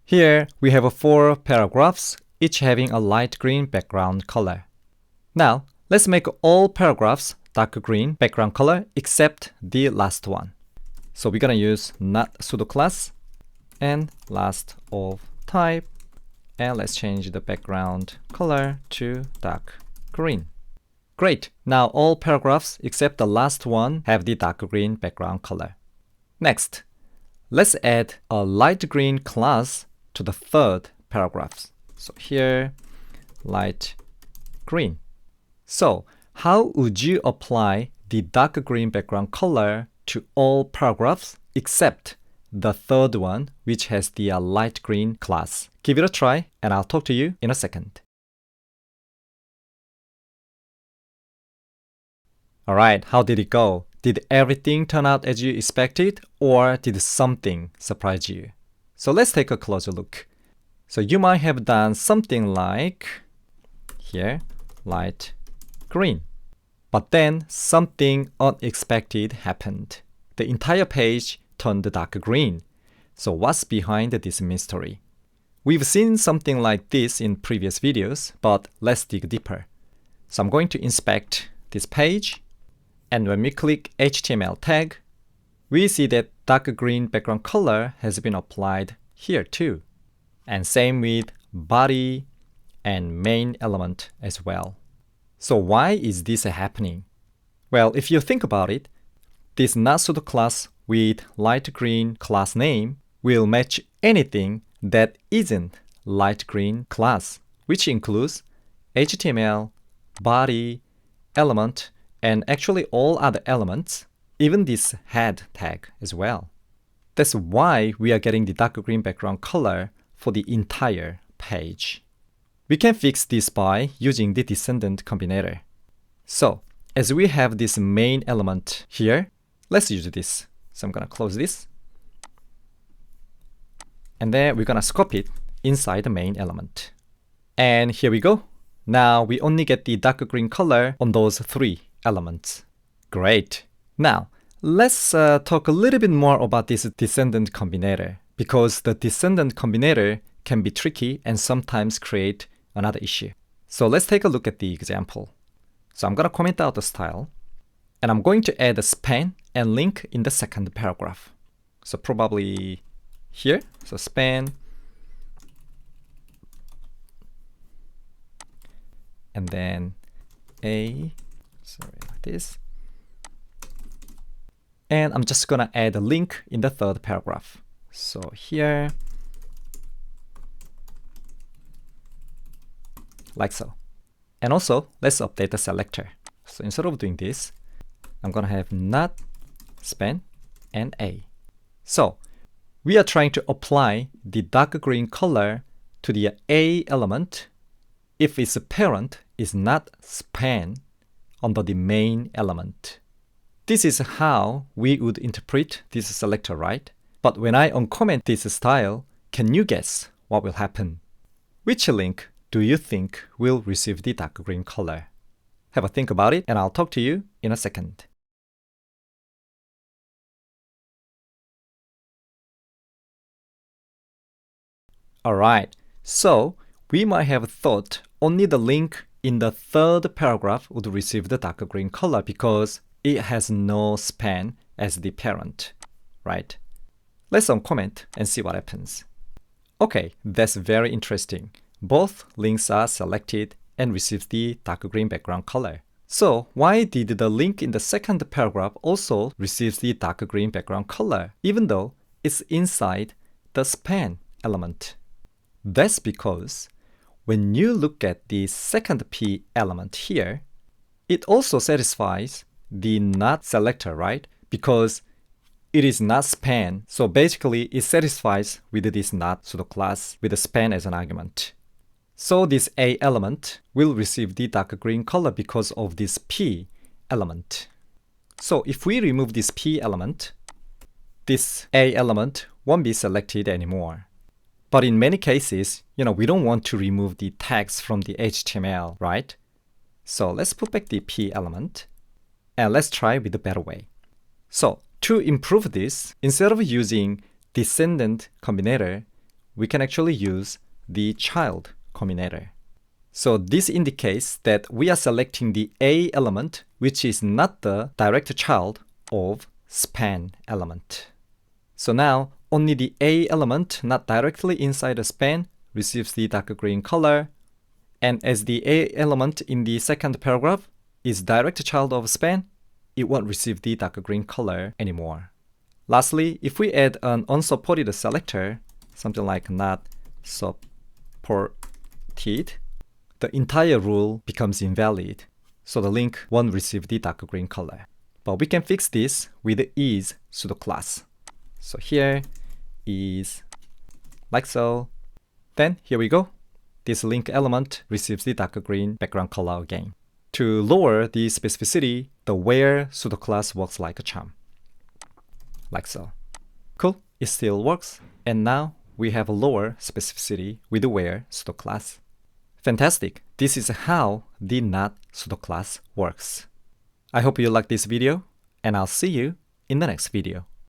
Here we have 4 paragraphs, each having a light green background color. Now, let's make all paragraphs dark green background color except the last one. So we're gonna use not pseudo-class and last of type, and let's change the background color to dark green. Great, now all paragraphs except the last one have the dark green background color. Next, let's add a light green class to the third paragraph. So here, light green. So how would you apply the dark green background color to all paragraphs except the third one, which has the light green class? Give it a try, and I'll talk to you in a second. Alright, how did it go? Did everything turn out as you expected, or did something surprise you? So let's take a closer look. So you might have done something like here, light green. But then something unexpected happened. The entire page turned dark green. So what's behind this mystery? We've seen something like this in previous videos, but let's dig deeper. So I'm going to inspect this page, and when we click HTML tag, we see that dark green background color has been applied here too. And same with body and main element as well. So why is this happening? Well, if you think about it, this not pseudo class with light green class name will match anything that isn't light green class, which includes HTML, body, element, and actually all other elements, even this head tag as well. That's why we are getting the dark green background color for the entire page. We can fix this by using the descendant combinator. So, as we have this main element here, let's use this. So I'm gonna close this. And then we're gonna scope it inside the main element. And here we go. Now we only get the dark green color on those 3 elements. Great. Now, let's talk a little bit more about this descendant combinator, because the descendant combinator can be tricky and sometimes create another issue. So let's take a look at the example. So I'm going to comment out the style, and I'm going to add a span and link in the second paragraph. So probably here, so span, and then like this. And I'm just gonna add a link in the third paragraph. So here, like so. And also, let's update the selector. So instead of doing this, I'm gonna have not span and a. So we are trying to apply the dark green color to the a element if its parent is not span under the main element. This is how we would interpret this selector, right? But when I uncomment this style, can you guess what will happen? Which link do you think will receive the dark green color? Have a think about it, and I'll talk to you in a second. Alright, so we might have thought only the link in the third paragraph would receive the dark green color because it has no span as the parent, right? Let's uncomment and see what happens. Okay, that's very interesting. Both links are selected and receives the dark green background color. So why did the link in the second paragraph also receive the dark green background color, even though it's inside the span element? That's because when you look at the second P element here, it also satisfies the not selector, right? Because it is not span. So basically it satisfies with this not pseudo class with the span as an argument. So this A element will receive the dark green color because of this P element. So if we remove this P element, this A element won't be selected anymore. But in many cases, we don't want to remove the tags from the HTML, right? So let's put back the P element, and let's try with a better way. So to improve this, instead of using descendant combinator, we can actually use the child combinator. So this indicates that we are selecting the A element, which is not the direct child of span element. So now only the A element not directly inside the span receives the dark green color, and as the A element in the second paragraph is direct child of span, it won't receive the dark green color anymore. Lastly, if we add an unsupported selector, something like not supported, the entire rule becomes invalid, so the link won't receive the dark green color. But we can fix this with the is pseudo-class. So here is like so. Then here we go. This link element receives the dark green background color again. To lower the specificity, the where pseudo-class works like a charm. Like so. Cool, it still works. And now we have a lower specificity with the where pseudo-class. Fantastic! This is how the not pseudo-class works. I hope you liked this video, and I'll see you in the next video.